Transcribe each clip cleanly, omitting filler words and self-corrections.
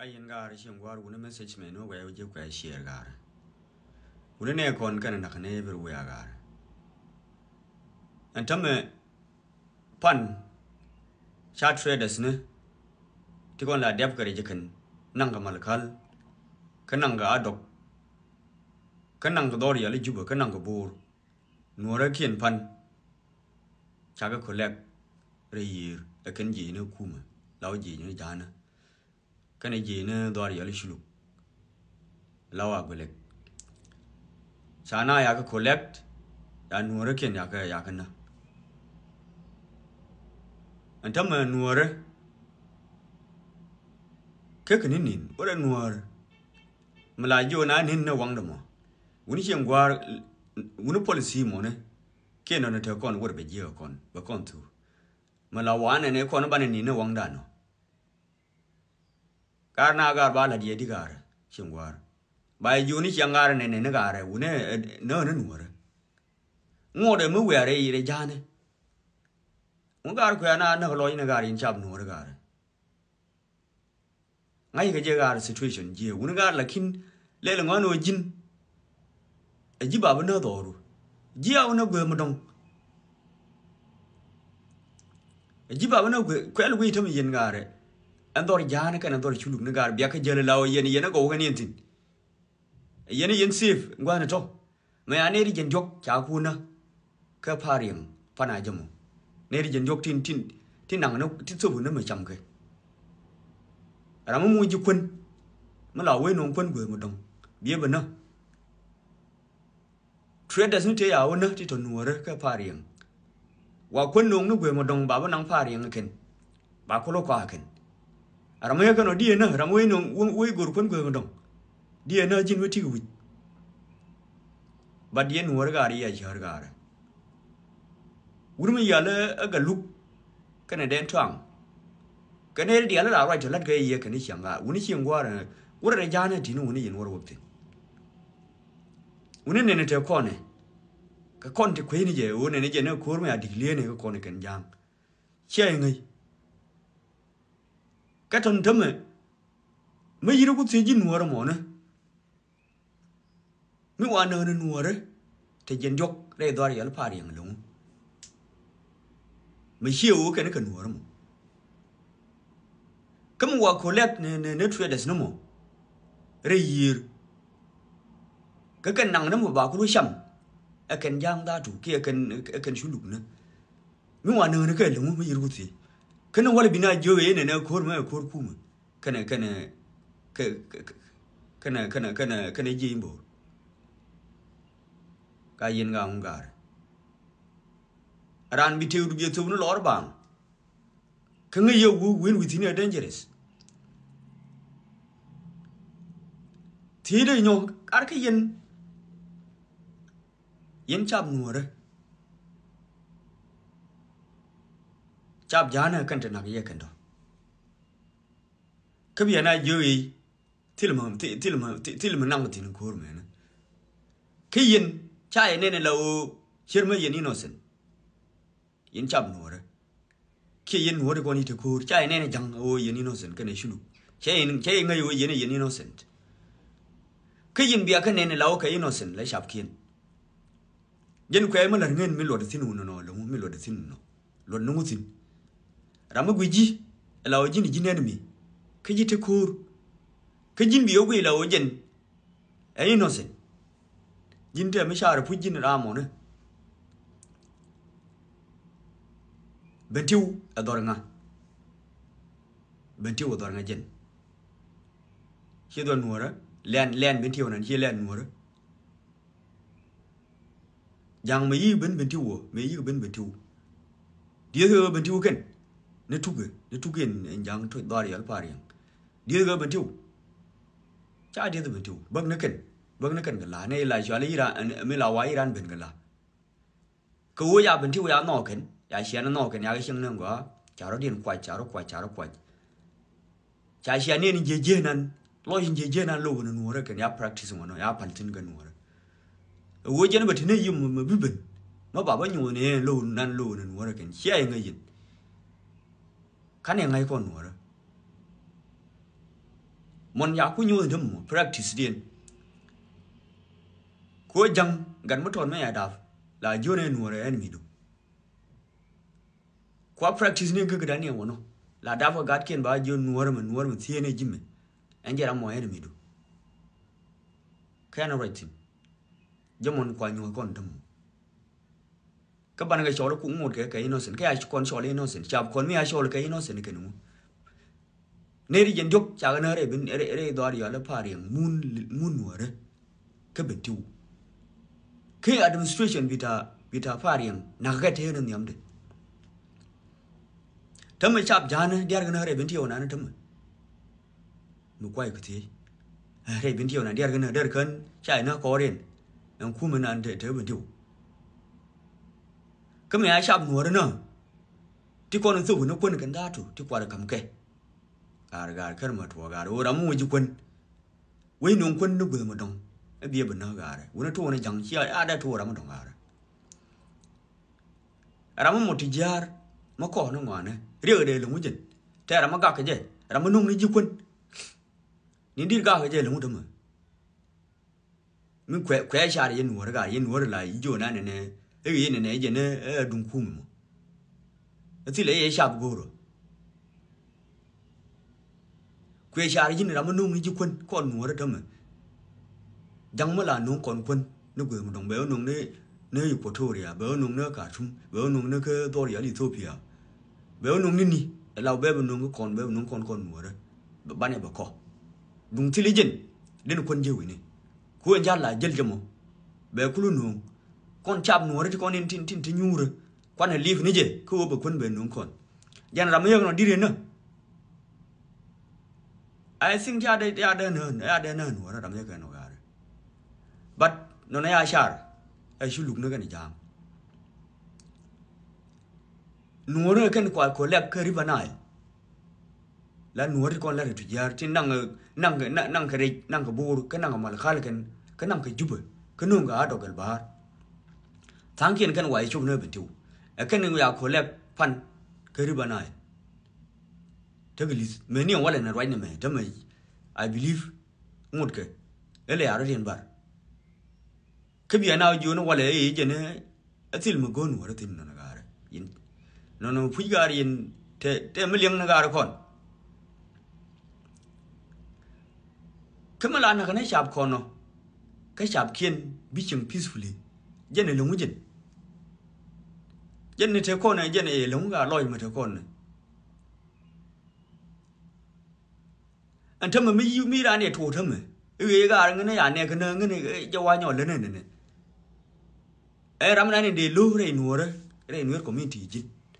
yin gar shin war wuna message me no way je kwa share gar wuna ne kon kana na kana everywhere gar antame pan chat traders ne tikon la deb kare jikan nanga malkal kananga adok kananga dori ali juba kananga bur nuora kien pan chaga collect reyir akan ji ne kuma law ji ne jana kana ji ne dori ali shulu lawa golek sana ya ka collect ya nuora kien ya kana antama nuora kekinin ora nuora malajo na nin na wang damo wuni chen gwar wuni policy mo ne keno na te kon wor be je kon ba kon tu malawana ne kon ba ne na wang dano karna gar ba la die digar chen gwar ba ju ni chen gar ne ne gar wuni no na nuora ngode mu were ire jane ngar ko na na lo ina gar in chab nuora gar ngay cái giờ gar situation je wuni gar la kin le la ngano jin e jiba ba na doru ji a wona gwe modong e jiba ba na gwe ko el wi to mi yen gare an dor jana kana dor chuluk na gar biya ka jele lawo yen go ga nentin yen safe ngwana to me ane ri jen jok cha kuna ka paring pana jamo ne ri jen jok tin nang no tin so bu na me cham kai ramu mu ji kun ma la we no kun gwe modong biye ba na traders ni te ya wona ti to nuore ka pariang wa kun nong nu gwe modong ba ba nang pariang ken ba ko lo kwa ken ramu ya no die na ramu we no we gur kun gwe modong die na jin we ti wi ba die nuore ga ri ya jar ga ra urmi ya le ga luk kana den twang kana ri dia la right lat ga ye kan xiang ga wuni xiang gwa ra wura da jana ti no wuni yin wor wopti wuni ne te ko ne ka kon ti kwe ni je wuni ne je ne ko ma declare ne ka kon kan jang che ngai ka ton tame me yiru ku ti jin wor mo ne mi wa no ne wor te jen jok re do ya la pa ri ng lu me xiu ka ne kan wor mo kamu wa collect ne traders no mo reyir ka nang no mo ba ku sham akan jang da tu ke akan shuluk ne mi wa ne ka lu mi yiru ti kana wala bina jowe ne ko ma ko ku ma kana jimbo ka yin ga ngar ran bi tewu bi tu no lor bang kanga yo win within a dangerous thì đây nhau ăn cái yên chạp nùa đấy chạp giá này cần trên nào cái gì cần đó cái việc này dưới thì là năng cái tiếng của mình cái yên trái này là chưa mấy yên innocent yên chạp nùa đấy khi yên nùa đấy con đi theo của trái này chẳng ô yên innocent cái này xulu trái ngay ô yên innocent cái gì bia cái này là cái innocent lấy sạp kiên dân quê mà lần ngân mới luật xin nó luôn mới luật xin nó luật nông xin làm cái gì là ở trên gì enemy cái gì thế kur cái gì biểu quê là ở trên innocent dân thế mới sao được phụ dân ra mà nữa bên tiêu ở đó nga bên tiêu ở đó nga dân khi đó nuôi đó len bên tiêu này chia len nuôi đó giang mấy bên tiêu mấy bên tiêu dia ke bên tiêu ken ne tugen giang thôi đó đi alpa riang dia ke bên tiêu cha dia bên tiêu bang ne ken cái là này là cho lấy ra mới là wai ran bên cái là cứ ya bên tiêu ya nọ ken ya xian nọ ken ya cái sinh năng quá chả nó điên quay chả xian nên je nan lo je nan lo no nuora ken ya practice mo no ya paltin kan nuora wo je na batine yim ma bibin ma baba nyu ne lo nan lo no nuora ken xia ngai yin kan ne ngai ko nuora mon ya ku nyu dum practice din ko jang gan mo ton me ya daf la jone nuore enemy do ko practice ni ga dani wono la dafa gat ken ba jo nuore man tiene jimme enjera mo enemy do kana right team jamon kwa nyu kon dum các bạn cái chó cũng một cái innocent cái ai con chó innocent chạp con mi ai chó cái innocent cái đúng nên đi dân dốc chả cái nơi để bên để đó đi là phá riêng mun nua đấy cái bên tiêu cái administration vita phá riêng nãy cái thế nên nhầm đấy thầm mới chạp jana đi cái nơi để bên tiêu nãy thầm nó quay cái thế để bên tiêu nãy đi cái nơi để cái chạy nó có đến nó khu mình ăn thế bên tiêu cái mẹ ai chạp nua đấy nữa thì con nó tự nó quên cái đó thôi thì qua được cầm cái gar kar ma to gar ora mu ji kun we non kun no gbe ma don e bi be na gar wona to wona jang chi a da to ra ma don gar ra mo ti jar ma ko no ngane re de lu mu jin te ra ma ga ke je ra ma nung ni ji kun ni dir ga ke je lu mu dum min kwe sha de yin wo ga yin wo la yi jo na ne ne e yi ne je ne dun ku mu e ti le ye sha bu go ro quê cha đi nhìn ra mà nung đi quân con núa đó mà chẳng mà là nung con quân nó vừa một đồng béo nung đấy nơi của thô thì béo nung nó cả chung béo nung nó cái to thì ở Ethiopia béo nung nini là béo nung cái con béo nung con núa đó ban này bảo co đúng thì lấy dân đến quân dữ vậy này cô anh cha là dân cho mà béo cứ luôn nung con chạm núa đó thì con nên tin nhu rồi quan hệ live này chứ cô bảo quân béo nung con giờ là mấy nó đi đến nữa I think ya de no wara dam ya kan ogare but no na ya shar I should look no kan jam nuore kan kwa ko lek ka river nile la nuore kon la tu jar tin nang ka re nang ka bur ka nang mal khal kan ka nang ka juba ka no ga do gal bar thankin kan wai chum no bitu kan ya ko lek pan ka river nile many wala na right na me dama I believe ngot ke ele ara rien bar ke bi na ju no wala e je ne atil mo gon wara tin na gara yin no fu gar yin te me leng na gara kon kemala na kana sharp kon no ka sharp kien bi ching peacefully je ne lungu jin je ne te kon je ne lungu ga loy ma te kon anh thầm mà mi ra này thua thầm mà cái gà cái này anh này cái này cho qua nhỏ lớn này này em làm này để lưu này nuôi đấy cái này nuôi của mình thì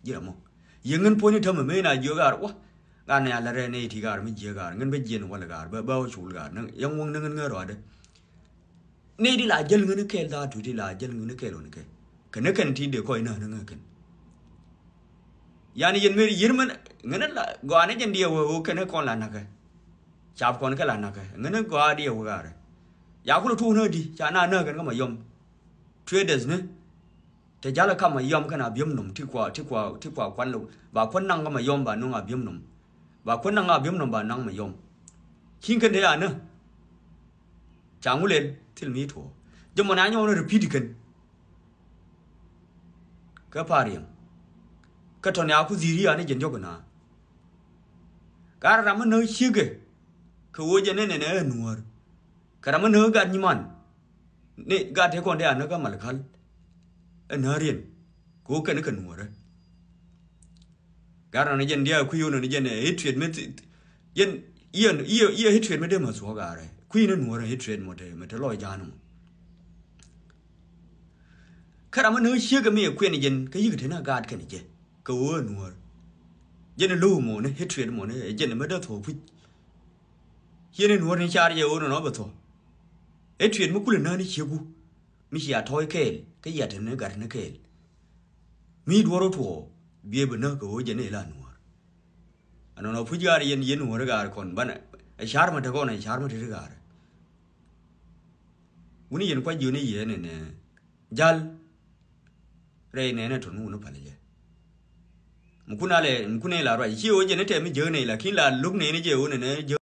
gì lắm không giờ ngân phôi như thầm mà mấy này giờ gà quá gà này là này thì gà mình giờ gà ngân bây giờ nó là gà bao chủ gà nó yang uống nó ngân rồi đấy này đi là dân ngân cái là chủ đi là dân ngân cái rồi cái nó cần thì để coi nó ngân cái yani dân mấy dân mình ngân là gà này dân điều cái nó còn là nào cái chạp con cái là nào cái người nó qua đi ở gà rồi, giáo cũng thu nơi đi, chả na nơi cái mà yom traders nữa, thì giá là cái mà yom cái nào biếm nồng, thì qua quan lục, và quan năng cái mà yom bà nông à biếm nồng, và quan năng à biếm nồng bà năng mà yom, khi cái đấy à nữa, chẳng có lên thì mình thua, nhưng mà nãy nhau nó repeat cái phá riêng, cái thằng nào cũng gì đi anh ấy dẫn cho cái nào, cái ra mà nơi xí cái cái giờ này này nuôi, cái đó mà nuôi gạt như man, nè gạt thế con đấy anh nó cái mà khăn, anh hơi riêng, cố cái nó cần nuôi đấy, cái đó này dân đi khuy nó dân này hết chuyện mấy dân yên hết chuyện mấy đứa mà xóa gà đấy, khuy nó nuôi hết chuyện một thế mà thế lòi ra nó, cái đó mà nuôi xí cái mấy khuy này dân cái gì cái thế nào gạt cái này chứ, cố nuôi, dân nó lưu mồ này hết chuyện mồ này dân này mới đỡ thổ khuy hiện nay nuôi nên cha đi ở nó bớt thôi, ấy chuyện mà cứ lên nơi chiếu cu, mi chỉ thôi cái gì thì nó gạt nó kể, mi đuổi rồi thôi, bia bên nó có cái này là nuôi, anh nói phụ gia đi yên nuôi cái còn bạn ấy chả mà thấy con này chả mà thấy cái, uống yên quay dưới này yên này nè, jal, rồi này nó thốn nó phải là gì, một con này là rồi chiếu cái này thì mình giờ này là khi là lúc này nó chiếu này